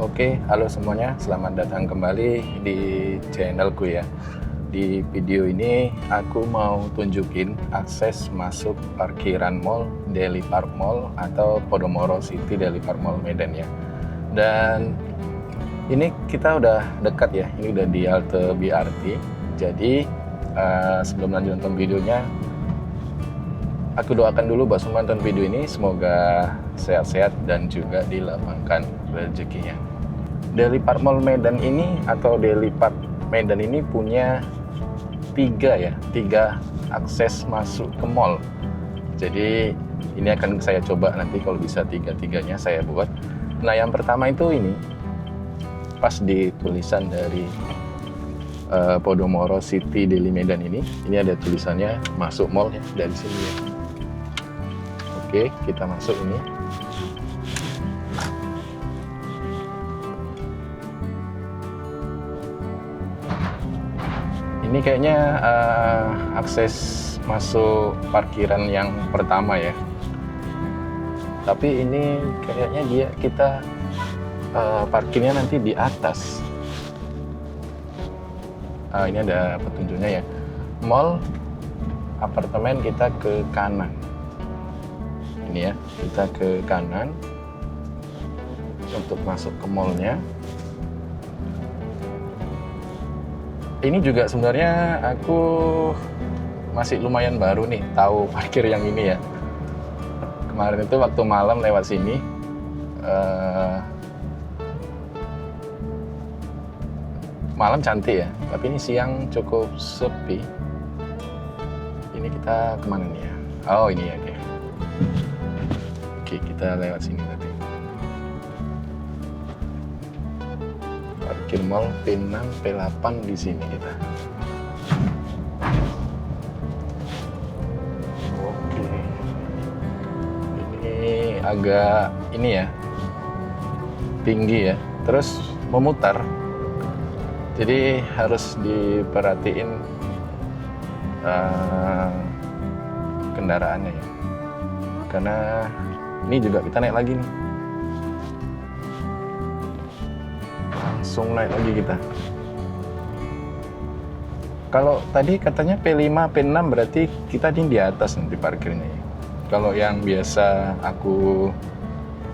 Oke, halo semuanya, selamat datang kembali di channelku ya. Di video ini aku mau tunjukin akses masuk parkiran mall Daily Park Mall atau Podomoro City Daily Park Mall Medan ya. Dan ini kita udah dekat ya, ini udah di halte BRT. Jadi sebelum lanjut nonton videonya, aku doakan dulu buat semua nonton video ini, semoga sehat-sehat dan juga dilapangkan rezekinya. Daily Park Mall Medan ini atau Daily Park Medan ini punya tiga akses masuk ke mall. Jadi ini akan saya coba nanti kalau bisa tiga-tiganya saya buat. Nah yang pertama itu ini, pas di tulisan dari Podomoro City Daily Medan ini ada tulisannya masuk mall ya, dari sini ya. Oke, kita masuk ini. Ini kayaknya akses masuk parkiran yang pertama ya. Tapi ini kayaknya kita parkirnya nanti di atas. Ini ada petunjuknya ya. Mall apartemen kita ke kanan. Ini ya, kita ke kanan untuk masuk ke mallnya. Ini juga sebenarnya aku masih lumayan baru nih tahu parkir yang ini ya. Kemarin itu waktu malam lewat sini, malam cantik ya, tapi ini siang cukup sepi. Ini kita kemana nih ya? Oh ini ya, oke kita lewat sini tadi. Parkir mall P6, P8 di sini kita. Oke. Ini agak ini ya, tinggi ya. Terus memutar. Jadi harus diperhatiin kendaraannya ya. Karena ini juga kita naik lagi nih. Langsung naik lagi kita. Kalau tadi katanya P5, P6 berarti kita di atas nanti parkirnya ya. Kalau yang biasa aku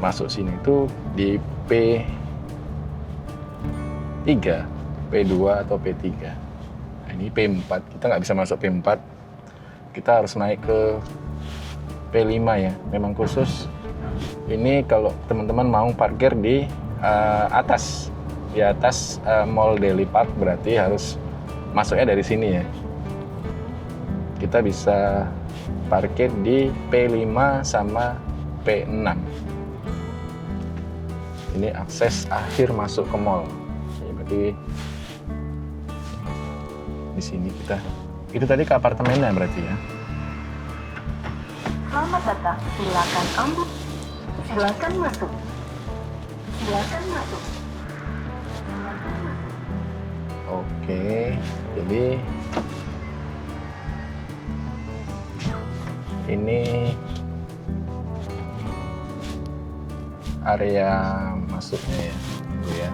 masuk sini itu di P3, P2 atau P3. Nah, ini P4, kita nggak bisa masuk P4. Kita harus naik ke P5 ya. Memang khusus ini kalau teman-teman mau parkir di atas. Di atas Mall Daily Park berarti harus masuknya dari sini ya. Kita bisa parkir di P5 sama P6. Ini akses akhir masuk ke mall. Ya, berarti di sini kita. Itu tadi ke apartemennya berarti ya. Selamat datang, silakan masuk. Silakan masuk. Oke, jadi ini area masuknya ya, Bu ya.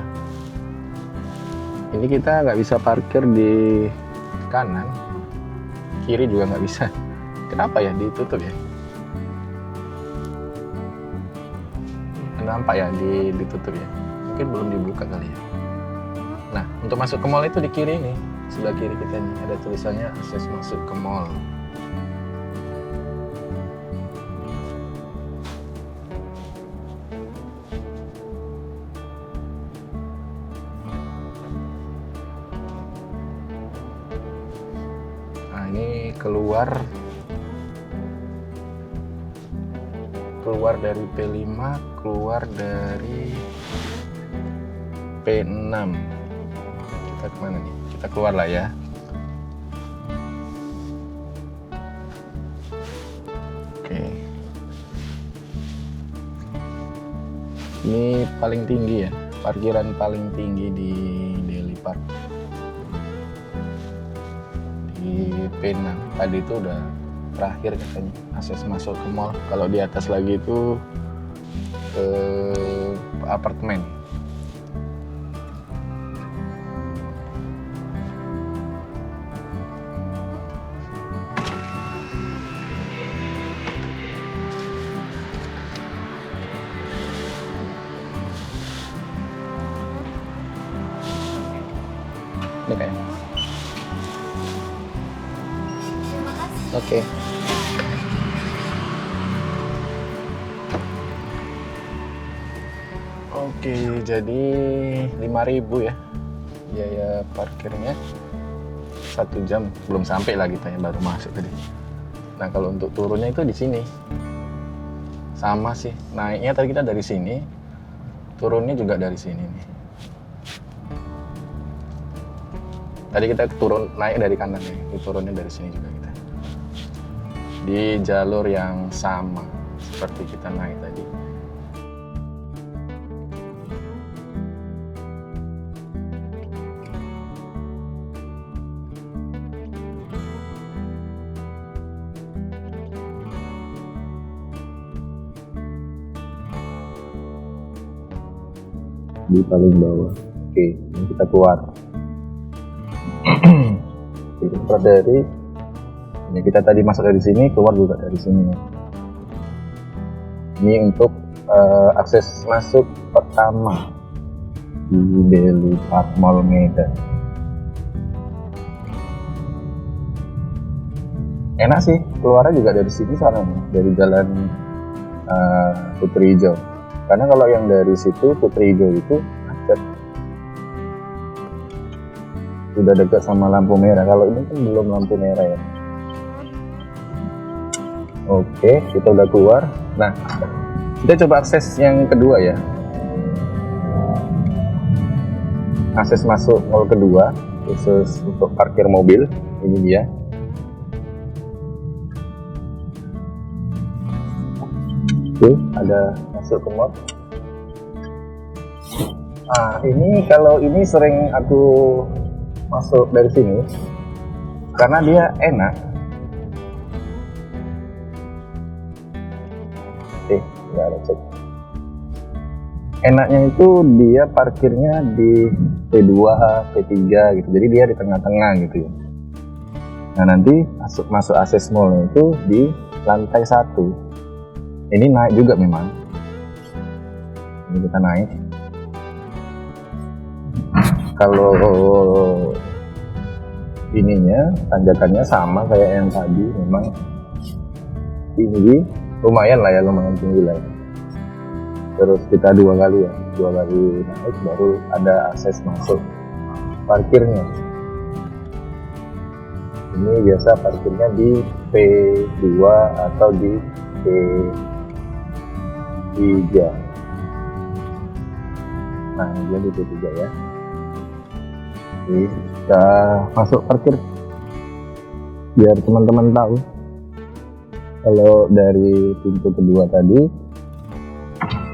Ini kita nggak bisa parkir di kanan, kiri juga nggak bisa. Kenapa ya ditutup ya? Kenapa ya ditutup ya? Mungkin belum dibuka kali ya. Nah, untuk masuk ke mall itu di kiri nih, sebelah kiri kita nih, ada tulisannya akses masuk ke mall. Nah, ini keluar dari P5, keluar dari P6. Kita kemana nih? Kita keluar lah ya. Oke. Ini paling tinggi ya, parkiran paling tinggi di Daily Park. Di P6 tadi itu udah terakhir katanya akses masuk ke mall. Kalau di atas lagi itu ke apartemen. Ini kayaknya. Terima kasih. Oke. Oke, jadi 5.000 ya biaya parkirnya. 1 jam belum sampai lah kita ya, baru masuk tadi. Nah kalau untuk turunnya itu di sini sama sih, naiknya tadi kita dari sini, turunnya juga dari sini nih. Tadi kita turun naik dari kanan nih, turunnya dari sini juga kita. Di jalur yang sama seperti kita naik tadi. Di paling bawah. Oke, ini kita keluar. Kita keluar dari ini, kita tadi masuk dari sini, keluar juga dari sini. Ini untuk akses masuk pertama di Daily Park Mall Medan. Enak sih, keluarnya juga dari sini sana nih, dari jalan Putri Hijau. Karena kalau yang dari situ Putri Hijau itu macet, sudah dekat sama lampu merah. Kalau ini kan belum lampu merah ya. Oke, kita udah keluar. Nah, kita coba akses yang kedua ya. Akses masuk mall kedua khusus untuk parkir mobil. Ini dia. Oke, ada masuk ke mall. Nah, ini kalau ini sering aku masuk dari sini karena dia enak. Nggak ada cek. Enaknya itu dia parkirnya di P2, P3 gitu. Jadi dia di tengah-tengah gitu ya. Nah, nanti masuk akses mallnya itu di lantai 1. Ini naik juga memang. Ini kita naik. Kalau ininya tanjakannya sama kayak yang tadi, memang tinggi, lumayan lah ya, lumayan tinggi lah ya. Terus kita dua kali naik baru ada akses masuk parkirnya. Ini biasa parkirnya di P2 atau di P3. Nah, dia di P3 ya. Jadi kita masuk parkir biar teman-teman tahu kalau dari pintu kedua tadi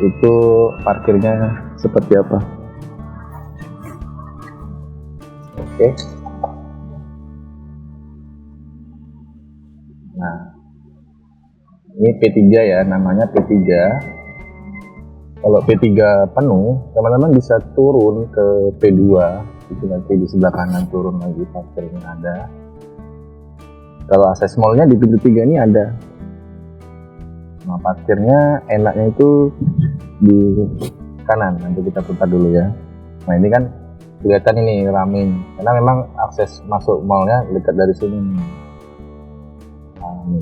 itu parkirnya seperti apa. Oke. Nah, ini P3 ya, namanya P3. Kalau P3 penuh, teman-teman bisa turun ke P2. Itu nanti di sebelah kanan turun lagi parkirnya ada. Kalau akses mallnya di pintu 3 ini ada. Nah, parkirnya enaknya itu di kanan. Nanti kita putar dulu ya. Nah, ini kan kelihatan ini rame, karena memang akses masuk mallnya dekat dari sini. Nah, ini.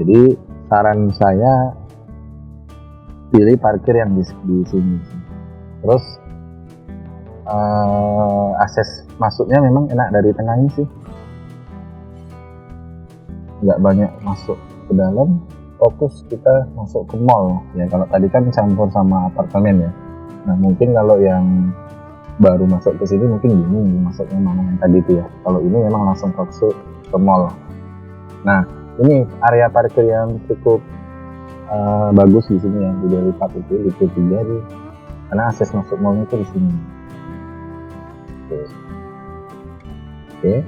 Jadi saran saya pilih parkir yang di sini. Terus akses masuknya memang enak dari tengahnya sih. Nggak banyak masuk ke dalam, fokus kita masuk ke mall ya. Kalau tadi kan campur sama apartemen ya. Nah, mungkin kalau yang baru masuk ke sini mungkin bingung masuknya mana yang tadi itu ya. Kalau ini memang langsung fokus ke mall. Nah, ini area parkir yang cukup bagus di sini ya, di Daily Park itu di P3 nih, karena akses masuk mallnya itu di sini. Oke.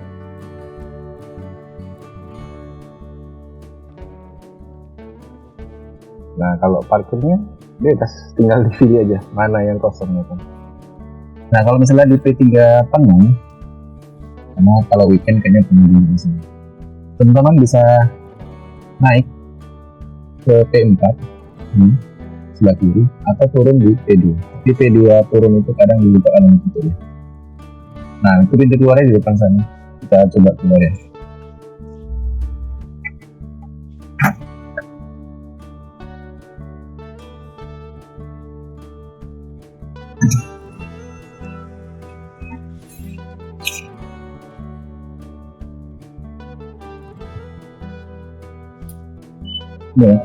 Nah, kalau parkirnya bebas, tinggal dipilih aja mana yang kosong ya kan. Nah, kalau misalnya di P3 penuh, karena kalau weekend kayaknya penuh di sini, teman-teman bisa naik ke P4. sebelah kiri atau turun di P2. Di P2 turun itu kadang dibuka dengan tutup ya. Nah, itu pintu keluarnya di depan sana. Kita coba keluar ya. Ya.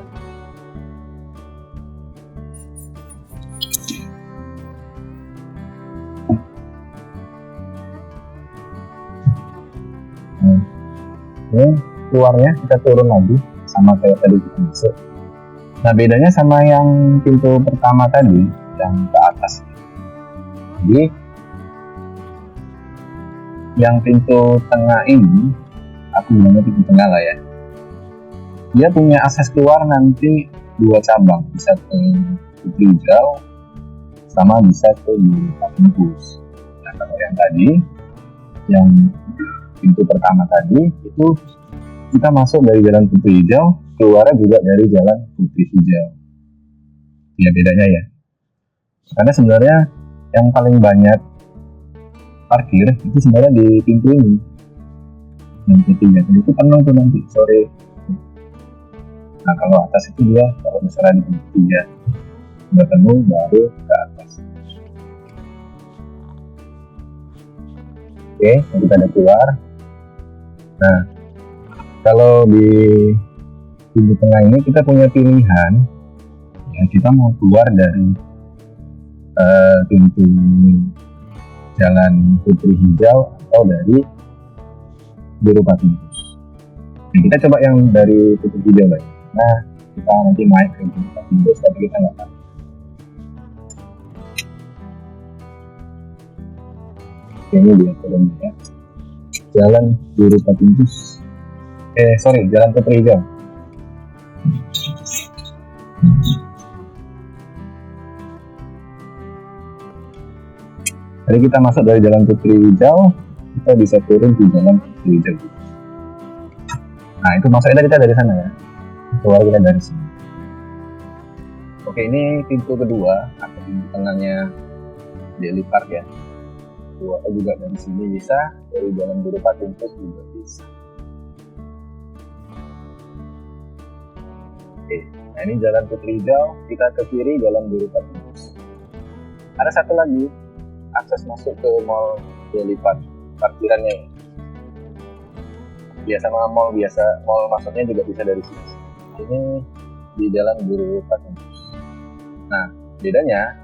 Keluarnya kita turun lagi sama kayak tadi kita masuk. Nah, bedanya sama yang pintu pertama tadi yang ke atas. Jadi yang pintu tengah ini, aku bilangnya pintu tengah lah ya, dia punya akses keluar nanti 2 cabang, bisa ke Putri Hijau sama bisa ke Bus. Nah, kalau yang tadi, yang pintu pertama tadi itu kita masuk dari Jalan Putri Hijau, keluarnya juga dari Jalan Putri Hijau. Ya, bedanya ya. Karena sebenarnya yang paling banyak parkir itu sebenarnya di pintu ini, yang ketiga. Jadi itu penuh tuh nanti sore. Nah, kalau atas itu dia, kalau misalnya di pintu 3 udah penuh, baru ke atas. Oke, kita udah keluar. Nah, kalau di pintu tengah ini kita punya pilihan, ya, kita mau keluar dari pintu Jalan Putri Hijau atau dari Biru Patimpus. Nah, kita coba yang dari Putri Hijau lagi. Nah, kita nanti naik ke Biru Patimpus, tapi kita nggak tahu. Ini dia turunnya ya. Jalan Biru Patimpus. Jalan Putri Hijau. Jadi kita masuk dari Jalan Putri Hijau, kita bisa turun di Jalan Putri Hijau. Nah, itu masuknya kita dari sana ya. Keluar kita dari sini. Oke, ini pintu kedua atau pintu tengahnya Daily Park ya. Keluarnya juga dari sini bisa, dari Jalan Biru Patimpus juga bisa. Oke, nah ini Jalan Putri Hijau, kita ke kiri Jalan Biru Patimpus. Ada satu lagi akses masuk ke Mall Daily Park, parkirannya ya. Biasa sama mall biasa, mall masuknya juga bisa dari sini. Ini di Jalan Biru Patimpus. Nah, bedanya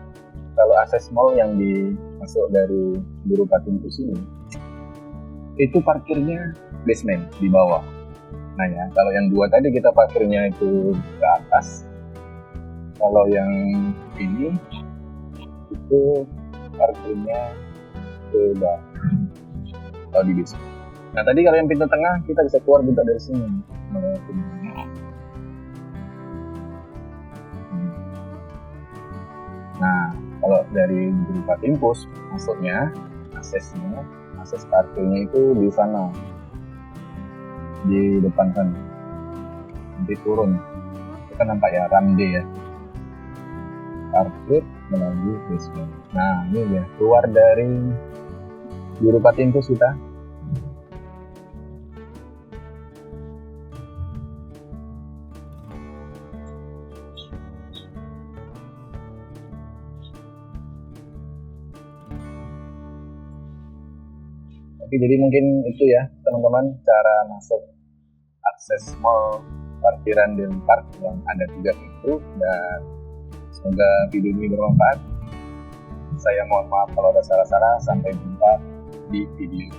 kalau akses mall yang masuk dari Biru Patimpus ini, itu parkirnya basement di bawah. Nah ya, kalau yang 2 tadi kita parkirnya itu ke atas. Kalau yang ini itu parkirnya ke bawah. Kalau di bis. Nah, tadi kalau yang pintu tengah kita bisa keluar juga dari sini. Nah, kalau dari Biru Patimpus masuknya, akses parkirnya itu di sana, di depan sana. Nanti turun, kita nampak ya Ramde ya, parkir melalui basement. Nah, ini dia keluar dari Biru Patimpus kita. Oke, jadi mungkin itu ya teman-teman cara masuk akses mall parkiran Daily Park yang ada 3 pintu, dan semoga video ini bermanfaat. Saya mohon maaf kalau ada salah-salah. Sampai jumpa di video